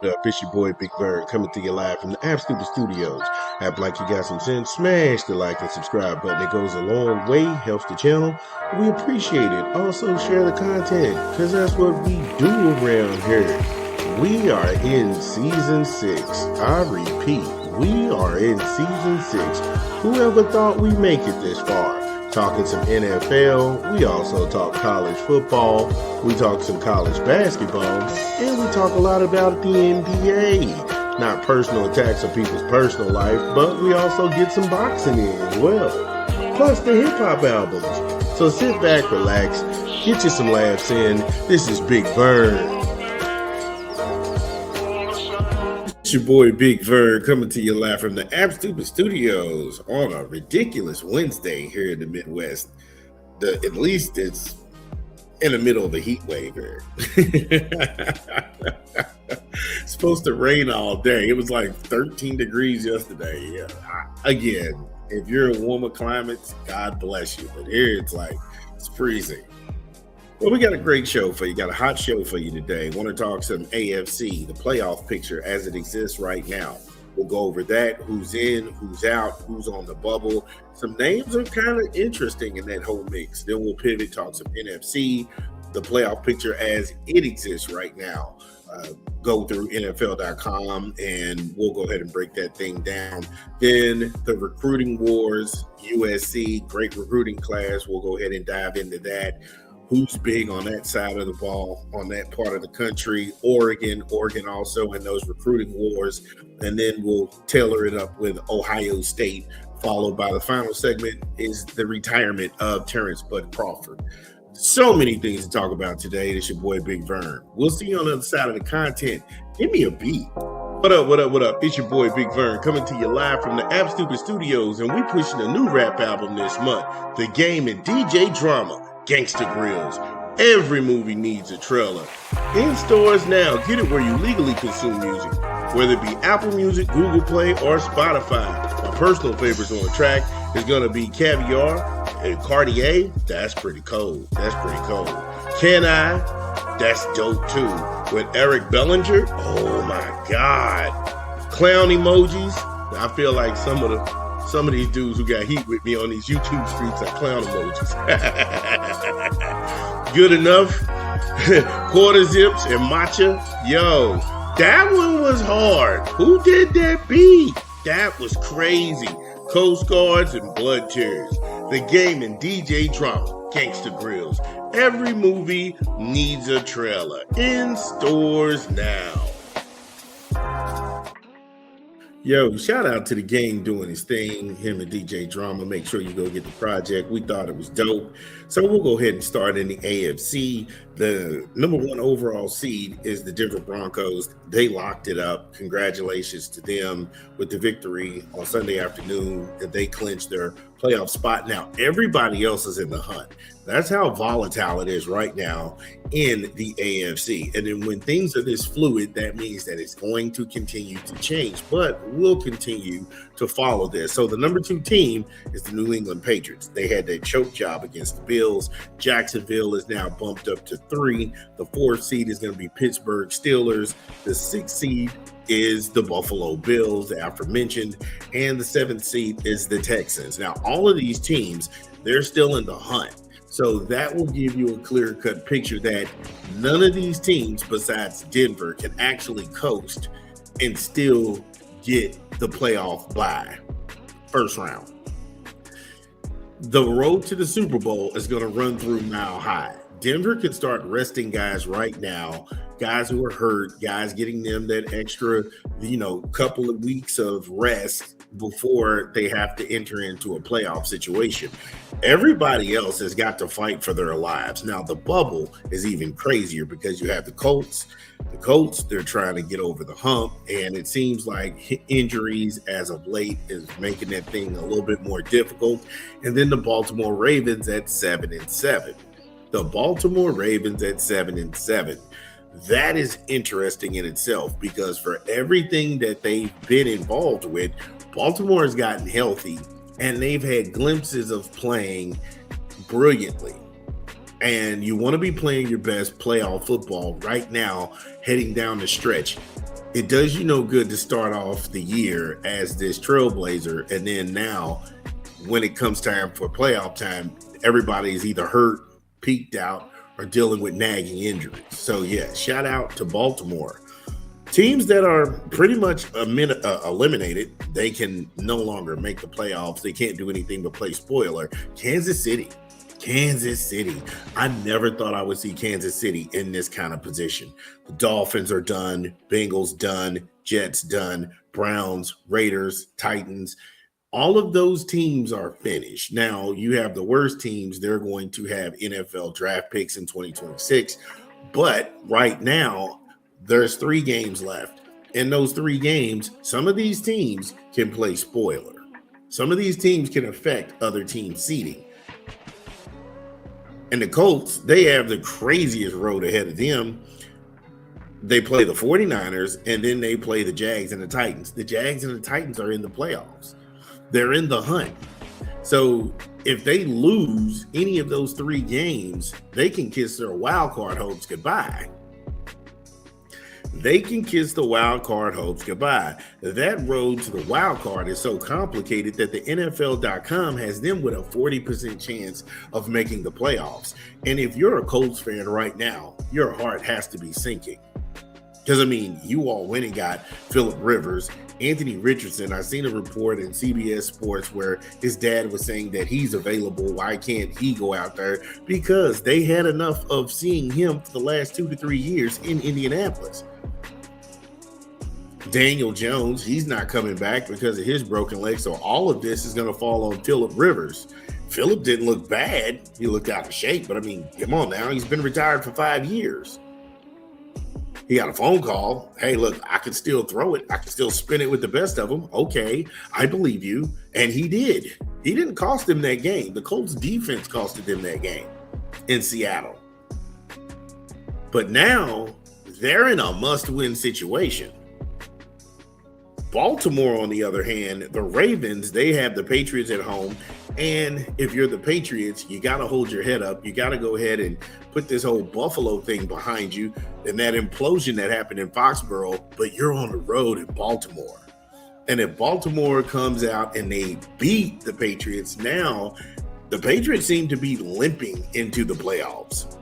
What up? It's your boy Big Bird coming to you live from the AFC Studios. Act like you got some sense. Smash the like and subscribe button. It goes a long way, helps the channel. We appreciate it. Also share the content, because that's what we do around here. We are in season 6. I repeat, we are in season 6. Whoever thought we'd make it this far? Talking some NFL, we also talk college football, we talk some college basketball, and we talk a lot about the NBA. Not personal attacks on people's personal life, but we also get some boxing in as well. Plus the hip-hop albums. So sit back, relax, get you some laughs in. This is Big Bird. It's your boy Big Bird coming to you live from the AFC Studios on a ridiculous Wednesday here in the Midwest. At least it's in the middle of a heat wave here. It's supposed to rain all day. It was like 13 degrees yesterday. Yeah. Again, if you're in warmer climates, God bless you. But here it's freezing. Well, we got a great show for you. Got a hot show for you today. Want to talk some AFC, the playoff picture as it exists right now. We'll go over that, who's in, who's out, who's on the bubble. Some names are kind of interesting in that whole mix. Then we'll pivot, talk some NFC, the playoff picture as it exists right now. Go through NFL.com and we'll go ahead and break that thing down. Then the recruiting wars, USC, great recruiting class. We'll go ahead and dive into that. Who's big on that side of the ball, on that part of the country? Oregon also in those recruiting wars. And then we'll tailor it up with Ohio State, followed by the final segment is the retirement of Terrence Bud Crawford. So many things to talk about today. It's your boy Big Vern. We'll see you on the other side of the content. Give me a beat. What up? It's your boy Big Vern coming to you live from the App Stupid Studios, and we pushing a new rap album this month. The Game and DJ Drama. Gangsta Grills. Every movie needs a trailer. In stores now. Get it where you legally consume music. Whether it be Apple Music, Google Play, or Spotify. My personal favorites on the track is going to be Caviar and Cartier. That's pretty cold. Can I? That's dope too. With Eric Bellinger. Oh my God. Clown emojis. I feel like some of these dudes who got heat with me on these YouTube streets are clown emojis. Good enough. Quarter zips and matcha. Yo, that one was hard. Who did that beat? That was crazy. Coast Guards and Blood Tears. The Game and DJ Drama. Gangsta Grills. Every movie needs a trailer. In stores now. Yo, shout out to the Game doing his thing, him and DJ Drama. Make sure you go get the project. We thought it was dope. So we'll go ahead and start in the AFC. The number 1 overall seed is the Denver Broncos. They locked it up. Congratulations to them with the victory on Sunday afternoon that they clinched their playoff spot. Now, everybody else is in the hunt. That's how volatile it is right now in the AFC. And then when things are this fluid, that means that it's going to continue to change, but we'll continue to follow this. So the number 2 team is the New England Patriots. They had their choke job against the Bills. Jacksonville is now bumped up to 3. The 4th seed is going to be Pittsburgh Steelers. The 6th seed is the Buffalo Bills, the aforementioned, and the 7th seed is the Texans. Now, all of these teams, they're still in the hunt. So that will give you a clear-cut picture that none of these teams besides Denver can actually coast and still get the playoff bye. First round. The road to the Super Bowl is going to run through Mile High. Denver can start resting guys right now, guys who are hurt, guys getting them that extra, couple of weeks of rest before they have to enter into a playoff situation. Everybody else has got to fight for their lives. Now, the bubble is even crazier because you have the Colts. The Colts, they're trying to get over the hump, and it seems like injuries as of late is making that thing a little bit more difficult. And then the Baltimore Ravens at 7-7. The Baltimore Ravens at 7-7. That is interesting in itself because for everything that they've been involved with, Baltimore has gotten healthy and they've had glimpses of playing brilliantly. And you want to be playing your best playoff football right now, heading down the stretch. It does you no good to start off the year as this trailblazer, and then now, when it comes time for playoff time, everybody is either hurt, peaked out, or dealing with nagging injuries. So yeah, shout out to Baltimore. Teams that are pretty much eliminated, they can no longer make the playoffs. They can't do anything but play spoiler. Kansas City. Kansas City. I never thought I would see Kansas City in this kind of position. The Dolphins are done. Bengals done. Jets done. Browns, Raiders, Titans. All of those teams are finished. Now, you have the worst teams. They're going to have NFL draft picks in 2026. But right now, there's 3 games left. In those 3 games, some of these teams can play spoiler. Some of these teams can affect other teams' seeding. And the Colts, they have the craziest road ahead of them. They play the 49ers, and then they play the Jags and the Titans. The Jags and the Titans are in the playoffs. They're in the hunt. So if they lose any of those 3 games, they can kiss their wild card hopes goodbye. They can kiss the wild card hopes goodbye. That road to the wild card is so complicated that the NFL.com has them with a 40% chance of making the playoffs. And if you're a Colts fan right now, your heart has to be sinking. Because, I mean, you all went and got Phillip Rivers, Anthony Richardson. I seen a report in CBS Sports where his dad was saying that he's available. Why can't he go out there? Because they had enough of seeing him for the last 2 to 3 years in Indianapolis. Daniel Jones, he's not coming back because of his broken leg. So all of this is going to fall on Phillip Rivers. Phillip didn't look bad. He looked out of shape, but I mean, come on now. He's been retired for 5 years. He got a phone call. Hey, look, I can still throw it. I can still spin it with the best of them. Okay, I believe you. And he did. He didn't cost them that game. The Colts defense costed them that game in Seattle. But now they're in a must-win situation. Baltimore, on the other hand, the Ravens, they have the Patriots at home. And if you're the Patriots, you got to hold your head up. You got to go ahead and put this whole Buffalo thing behind you and that implosion that happened in Foxborough, but you're on the road in Baltimore. And if Baltimore comes out and they beat the Patriots, now the Patriots seem to be limping into the playoffs.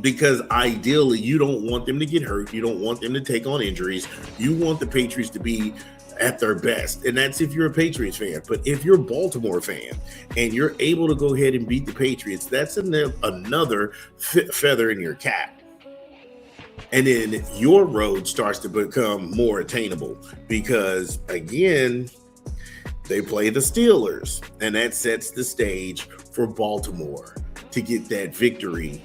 Because ideally, you don't want them to get hurt. You don't want them to take on injuries. You want the Patriots to be at their best. And that's if you're a Patriots fan. But if you're a Baltimore fan and you're able to go ahead and beat the Patriots, that's another feather in your cap. And then your road starts to become more attainable because, again, they play the Steelers. And that sets the stage for Baltimore to get that victory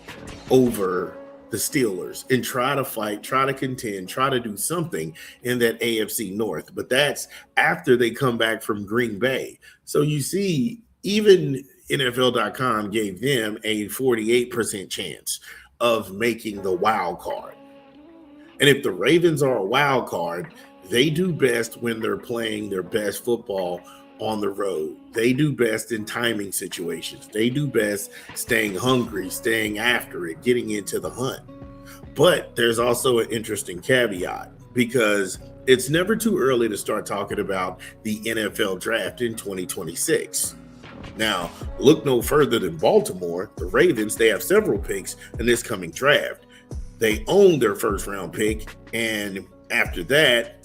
over the Steelers and try to fight, try to contend, try to do something in that AFC North. But that's after they come back from Green Bay. So you see, even NFL.com gave them a 48% chance of making the wild card. And if the Ravens are a wild card, they do best when they're playing their best football on the road. They do best in timing situations. They do best staying hungry, staying after it, getting into the hunt. But there's also an interesting caveat because it's never too early to start talking about the NFL draft in 2026. Now, look no further than Baltimore. The Ravens, they have several picks in this coming draft. They own their first round pick, and after that,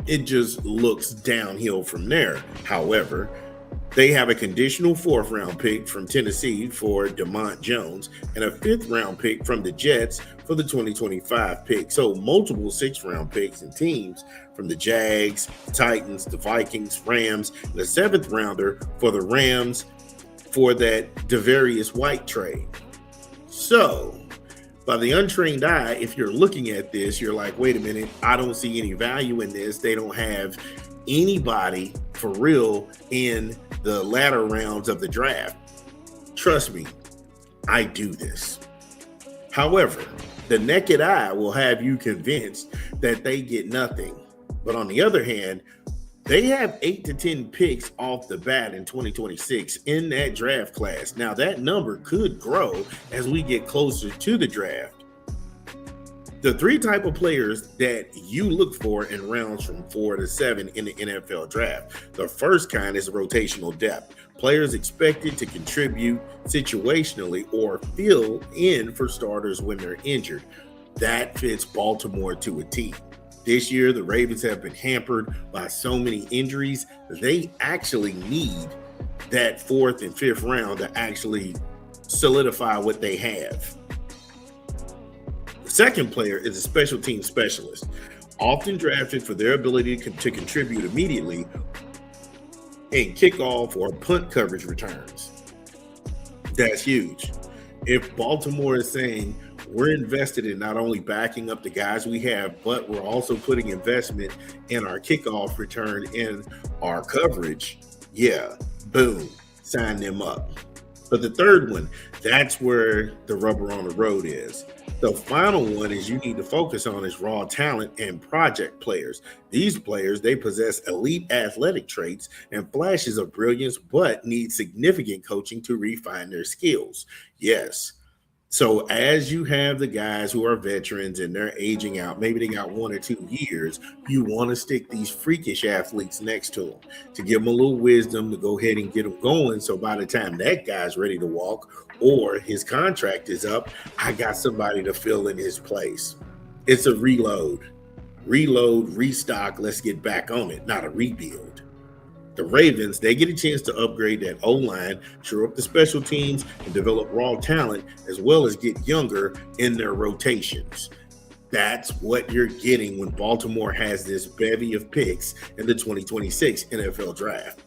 it just looks downhill from there. However, they have a conditional 4th round pick from Tennessee for DeMont Jones and a 5th round pick from the Jets for the 2025 pick. So multiple 6th round picks and teams from the Jags, Titans, the Vikings, Rams, and a 7th rounder for the Rams for that Devarius White trade. So by the untrained eye, if you're looking at this, you're like, wait a minute, I don't see any value in this. They don't have anybody for real in the latter rounds of the draft. Trust me, I do this. However, the naked eye will have you convinced that they get nothing. But on the other hand, they have 8 to 10 picks off the bat in 2026 in that draft class. Now, that number could grow as we get closer to the draft. The three type of players that you look for in rounds from 4 to 7 in the NFL draft. The first kind is rotational depth. Players expected to contribute situationally or fill in for starters when they're injured. That fits Baltimore to a T. This year, the Ravens have been hampered by so many injuries. They actually need that 4th and 5th round to actually solidify what they have. The second player is a special team specialist, often drafted for their ability to contribute immediately in kickoff or punt coverage returns. That's huge. If Baltimore is saying we're invested in not only backing up the guys we have, but we're also putting investment in our kickoff return and our coverage, yeah, boom, sign them up. But the third one, that's where the rubber on the road is. The final one is you need to focus on is raw talent and project players. These players, they possess elite athletic traits and flashes of brilliance, but need significant coaching to refine their skills. Yes. So as you have the guys who are veterans and they're aging out, maybe they got 1 or 2 years, you want to stick these freakish athletes next to them to give them a little wisdom to go ahead and get them going. So by the time that guy's ready to walk or his contract is up, I got somebody to fill in his place. It's a reload, restock. Let's get back on it, not a rebuild. The Ravens, they get a chance to upgrade that O-line, shore up the special teams, and develop raw talent, as well as get younger in their rotations. That's what you're getting when Baltimore has this bevy of picks in the 2026 NFL Draft.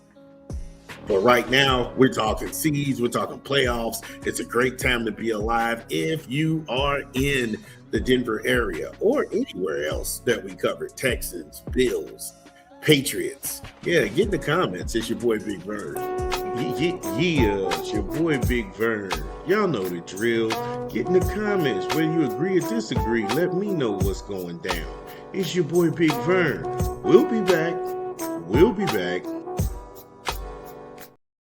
But right now, we're talking seeds, we're talking playoffs. It's a great time to be alive if you are in the Denver area or anywhere else that we covered, Texans, Bills, Patriots. Yeah, get in the comments. It's your boy Big Vern. Yeah, it's your boy Big Vern. Y'all know the drill. Get in the comments whether you agree or disagree. Let me know what's going down. It's your boy Big Vern. We'll be back.